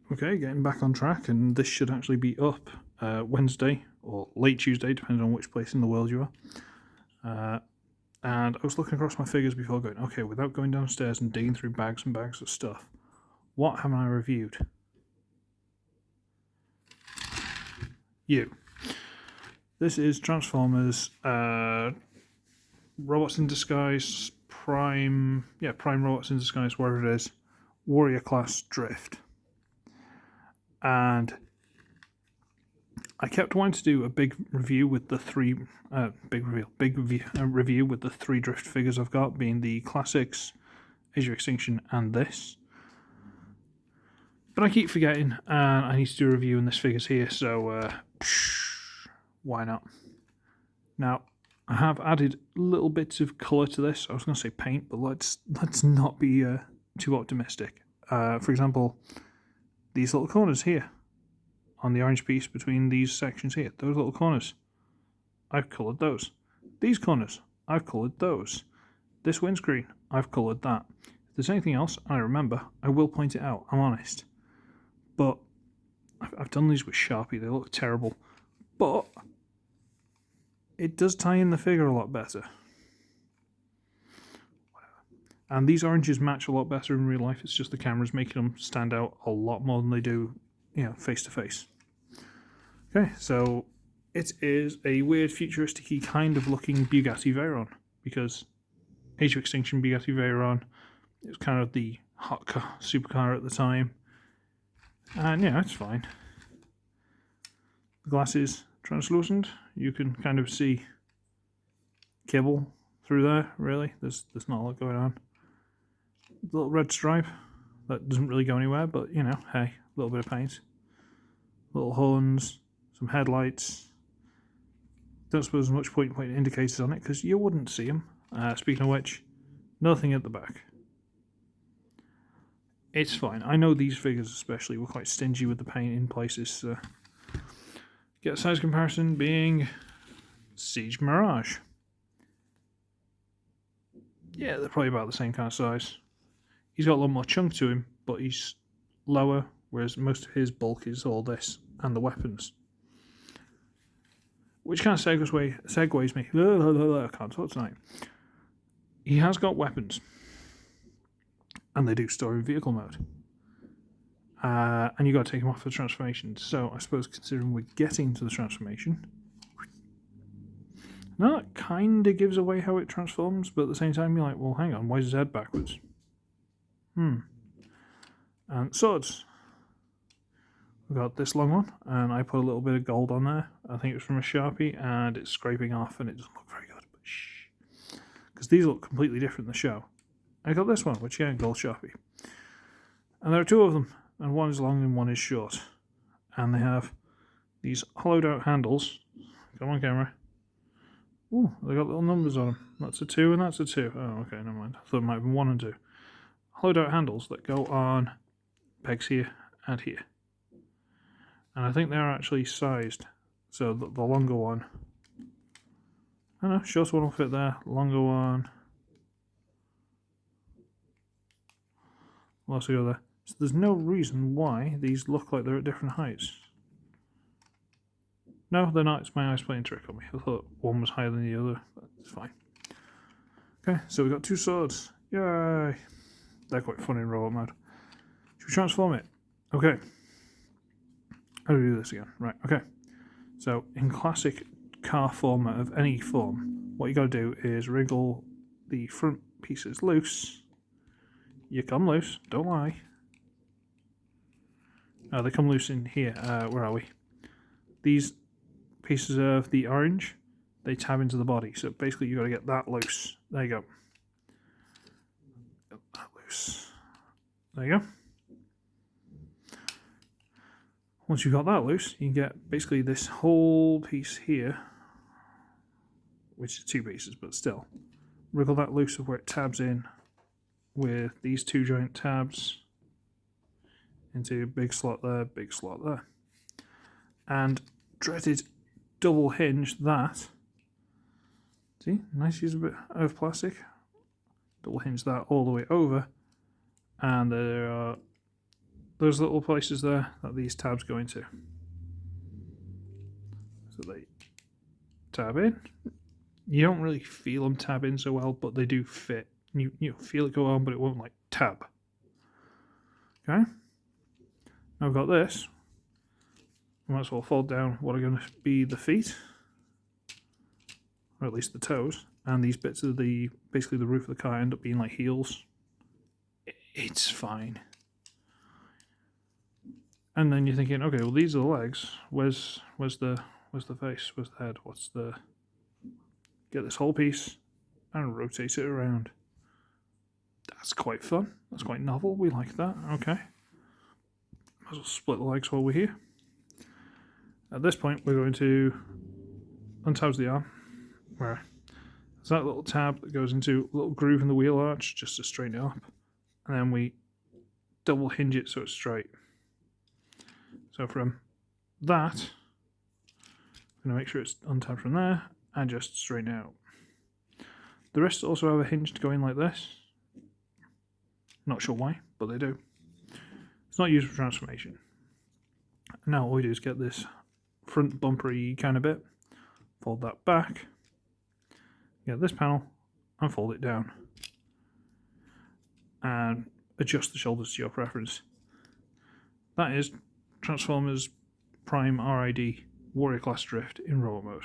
Okay, getting back on track, and this should actually be up Wednesday or late Tuesday, depending on which place in the world you are. And I was looking across my figures before going, okay, without going downstairs and digging through bags and bags of stuff, what haven't I reviewed? You. This is Transformers, Robots in Disguise, Prime Robots in Disguise, whatever it is, Warrior Class Drift. And I kept wanting to do a big review with the three review with the three Drift figures I've got, being the classics, Age of Extinction, and this. But I keep forgetting, and I need to do a review, and this figure's here, so why not? Now, I have added little bits of colour to this. I was going to say paint, but let's not be too optimistic. For example, these little corners here, on the orange piece between these sections here, those little corners, I've coloured those. These corners, I've coloured those. This windscreen, I've coloured that. If there's anything else I remember, I will point it out, I'm honest. But I've done these with Sharpie, they look terrible. But it does tie in the figure a lot better. And these oranges match a lot better in real life. It's just the camera's making them stand out a lot more than they do, face to face. Okay, so it is a weird futuristic-y kind of looking Bugatti Veyron, because Age of Extinction Bugatti Veyron, it was kind of the hot supercar at the time. And yeah, it's fine. The glass is translucent. You can kind of see kibble through there, really. There's not a lot going on. The little red stripe, that doesn't really go anywhere, but hey, a little bit of paint. Little horns, some headlights. Don't suppose there's much point putting indicators on it, because you wouldn't see them. Speaking of which, nothing at the back. It's fine. I know these figures especially were quite stingy with the paint in places, so get a size comparison being Siege Mirage. Yeah, they're probably about the same kind of size. He's got a lot more chunk to him, but he's lower, whereas most of his bulk is all this and the weapons. Which kind of segues me. I can't talk tonight. He has got weapons, and they do store in vehicle mode. And you got to take him off for the transformation. So I suppose, considering we're getting to the transformation, now that kind of gives away how it transforms, but at the same time you're like, well, hang on, why is his head backwards? And swords. We've got this long one, and I put a little bit of gold on there. I think it was from a Sharpie, and it's scraping off, and it doesn't look very good. But shh, because these look completely different in the show. I got this one, which again, gold Sharpie. And there are two of them, and one is long and one is short. And they have these hollowed out handles. Come on, camera. Ooh, they got little numbers on them. That's a 2 and that's a 2. Oh, okay, never mind. I thought it might have been 1 and 2. Hollowed out handles that go on pegs here and here. And I think they're actually sized. So the longer one. I don't know, shorter one will fit there. Longer one. will also go there. So there's no reason why these look like they're at different heights. No, they're not. It's my eyes playing trick on me. I thought one was higher than the other, but it's fine. Okay, so we've got two swords. Yay! They're quite fun in robot mode. Should we transform it? Okay. How do we do this again? Right, okay. So, in classic car format of any form, what you got to do is wriggle the front pieces loose. You come loose, don't lie. Oh, they come loose in here. Where are we? These pieces of the orange, they tab into the body. So basically you got to get that loose. There you go. Get that loose. There you go. Once you've got that loose, you can get basically this whole piece here, which is two pieces, but still. Wriggle that loose of where it tabs in with these two giant tabs into big slot there, and dreaded double hinge that. See, nice use a bit of plastic. Double hinge that all the way over, and there are those little places there that these tabs go into. So they tab in. You don't really feel them tab in so well, but they do fit. You feel it go on, but it won't like tab. Okay. Now I've got this. I might as well fold down what are going to be the feet, or at least the toes, and these bits of the basically the roof of the car end up being like heels. It's fine. And then you're thinking, okay, well these are the legs. Where's the face? Where's the head? What's the? Get this whole piece and rotate it around. That's quite fun. That's quite novel. We like that. Okay. Might as well split the legs while we're here. At this point, we're going to untab the arm. Where there's that little tab that goes into a little groove in the wheel arch just to straighten it up. And then we double hinge it so it's straight. So from that, I'm going to make sure it's untabbed from there and just straighten it out. The rest also have a hinge to go in like this. Not sure why, but they do. It's not used for transformation. Now all we do is get this front bumpery kind of bit, fold that back, get this panel and fold it down. And adjust the shoulders to your preference. That is Transformers Prime RID Warrior Class Drift in robot mode.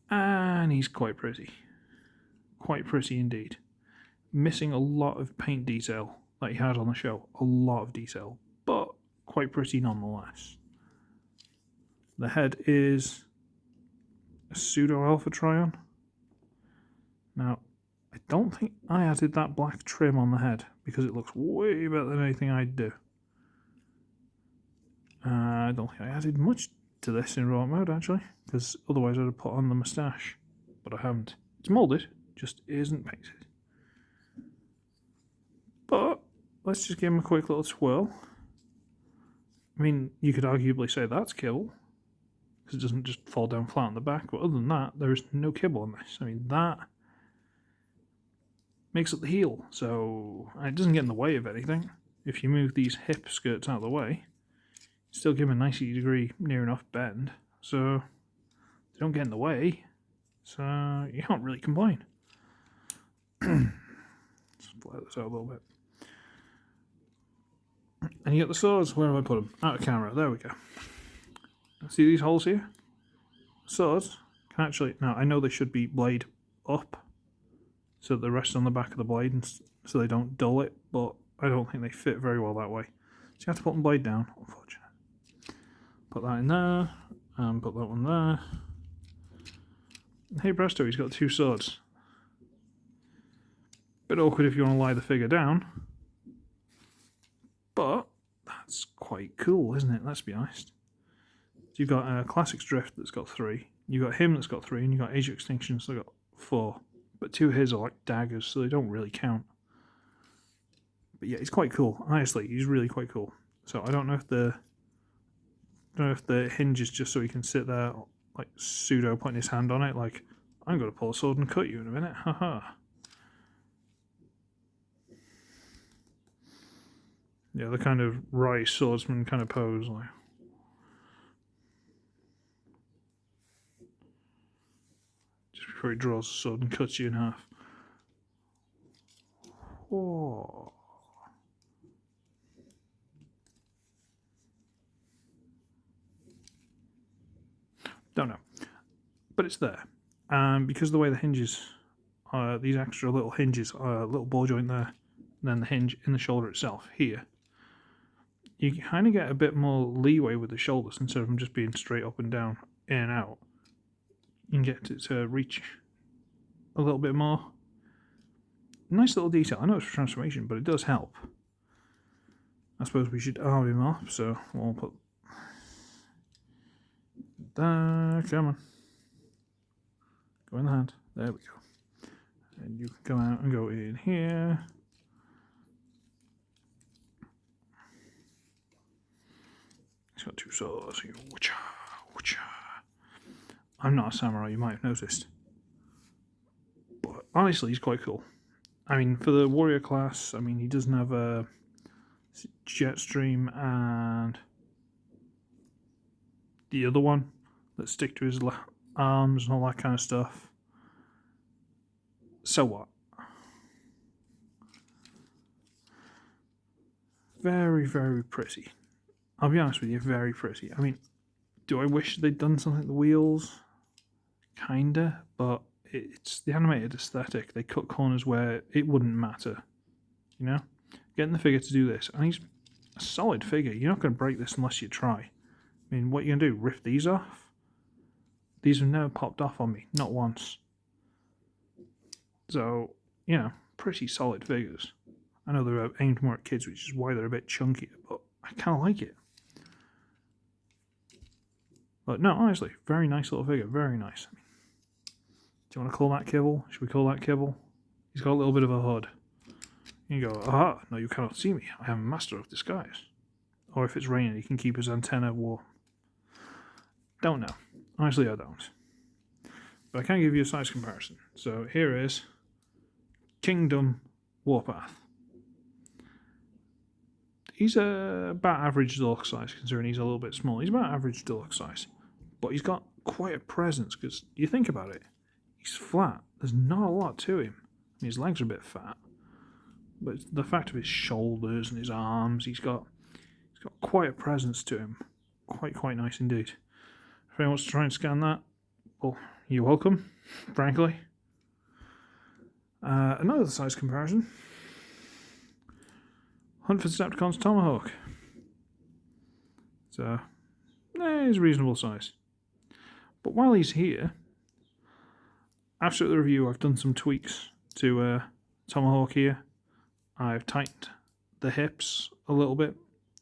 And he's quite pretty. Quite pretty indeed. Missing a lot of paint detail that he had on the show. A lot of detail, but quite pretty nonetheless. The head is a pseudo Alpha Trion. Now, I don't think I added that black trim on the head because it looks way better than anything I'd do. I don't think I added much to this in robot mode actually, because otherwise I'd have put on the moustache, but I haven't. It's moulded, just isn't painted. But let's just give him a quick little twirl. I mean, you could arguably say that's kibble, because it doesn't just fall down flat on the back, but other than that, there is no kibble on this. I mean, that makes up the heel, so it doesn't get in the way of anything. If you move these hip skirts out of the way, you still give them a 90 degree near enough bend, so they don't get in the way, so you can't really complain. Let's flat this out a little bit. And you get the swords. Where have I put them? Out of camera. There we go. See these holes here? Swords can actually... Now, I know they should be blade up, so that they rest on the back of the blade, and so they don't dull it, but I don't think they fit very well that way. So you have to put the blade down, unfortunately. Put that in there, and put that one there. And hey presto, he's got two swords. Bit awkward if you want to lie the figure down, but that's quite cool, isn't it? Let's be honest. So you've got a Classics Drift that's got 3, you've got him that's got 3, and you've got Age of Extinction that's got 4. But 2 of his are like daggers, so they don't really count. But yeah, he's quite cool. Honestly, he's really quite cool. So I don't know if the hinge is just so he can sit there like pseudo putting his hand on it, like I'm going to pull a sword and cut you in a minute. Haha. Yeah, the kind of wry swordsman kind of pose, like. Just before he draws the sword and cuts you in half. Oh. Don't know. But it's there. And because of the way the hinges, these extra little hinges, a little ball joint there, and then the hinge in the shoulder itself here, you kind of get a bit more leeway with the shoulders instead of them just being straight up and down, in and out. You can get it to reach a little bit more. Nice little detail. I know it's for transformation, but it does help. I suppose we should arm him up, so we'll put that. Come on. Go in the hand. There we go. And you can come out and go in here. He's got 2 swords. I'm not a samurai, you might have noticed. But honestly, he's quite cool. I mean, for the warrior class, I mean, he doesn't have a Jetstream and the other one that stick to his arms and all that kind of stuff. So what? Very, very pretty. I'll be honest with you, very pretty. I mean, do I wish they'd done something to the wheels? Kinda, but it's the animated aesthetic. They cut corners where it wouldn't matter, you know? Getting the figure to do this, and he's a solid figure. You're not going to break this unless you try. I mean, what are you going to do, rip these off? These have never popped off on me, not once. So, you know, pretty solid figures. I know they're aimed more at kids, which is why they're a bit chunkier, but I kind of like it. But no, honestly, very nice little figure, very nice. Do you want to call that kibble? Should we call that kibble? He's got a little bit of a hood. You go, aha, no, you cannot see me. I am a master of disguise. Or if it's raining, he can keep his antenna warm. Don't know. Honestly, I don't. But I can give you a size comparison. So here is Kingdom Warpath. He's about average deluxe size, considering he's a little bit small. He's about average deluxe size. But he's got quite a presence, because you think about it, he's flat. There's not a lot to him. I mean, his legs are a bit fat. But the fact of his shoulders and his arms, he's got quite a presence to him. Quite nice indeed. If anyone wants to try and scan that, well, you're welcome, frankly. Another size comparison. Hunt for Decepticons Tomahawk. So, he's a reasonable size. But while he's here, after the review, I've done some tweaks to Tomahawk here. I've tightened the hips a little bit.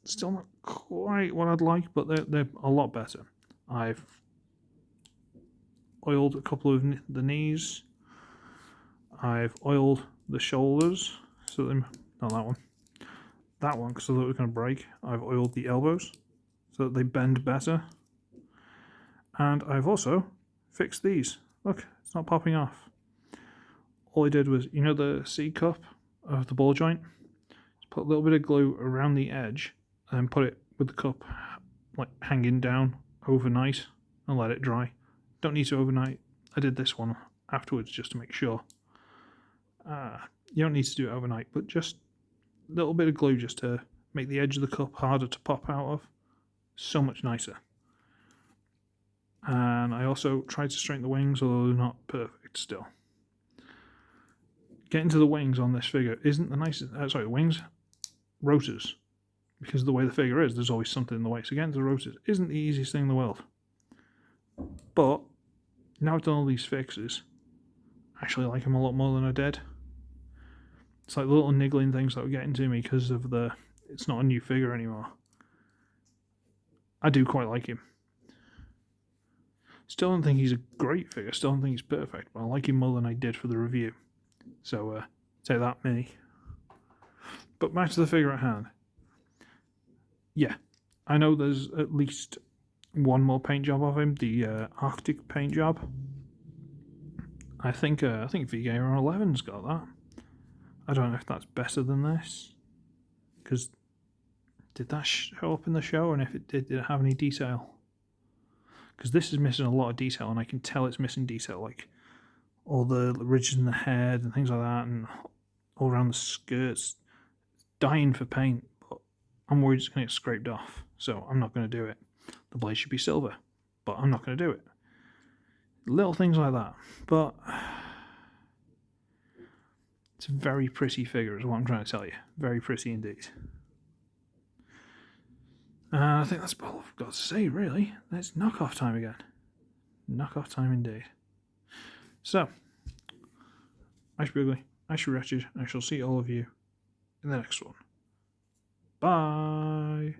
Still not quite what I'd like, but they're a lot better. I've oiled a couple of the knees. I've oiled the shoulders. So not that one. That one, because I thought it was going to break. I've oiled the elbows so that they bend better. And I've also fixed these. Look, it's not popping off. All I did was, you know the C cup of the ball joint? Just put a little bit of glue around the edge and then put it with the cup like hanging down overnight and let it dry. Don't need to overnight. I did this one afterwards just to make sure. You don't need to do it overnight, but just a little bit of glue just to make the edge of the cup harder to pop out of. So much nicer. And I also tried to straighten the wings, although they're not perfect still. Getting to the wings on this figure isn't the nicest. The wings, rotors. Because of the way the figure is, there's always something in the way. So getting to the rotors isn't the easiest thing in the world. But now I've done all these fixes, I actually like him a lot more than I did. It's like little niggling things that were getting to me because of it's not a new figure anymore. I do quite like him. Still don't think he's a great figure, still don't think he's perfect, but I like him more than I did for the review. So, take that, me. But back to the figure at hand. Yeah, I know there's at least one more paint job of him, the Arctic paint job. I think VGamer 11's got that. I don't know if that's better than this, because did that show up in the show, and if it did it have any detail? Because this is missing a lot of detail, and I can tell it's missing detail, like all the ridges in the head and things like that, and all around the skirts. Dying for paint, but I'm worried it's going to get scraped off, so I'm not going to do it. The blade should be silver, but I'm not going to do it. Little things like that, but it's a very pretty figure is what I'm trying to tell you. Very pretty indeed. I think that's all I've got to say, really. It's knockoff time again. Knockoff time indeed. So, I should be ugly, I should be wretched, and I shall see all of you in the next one. Bye!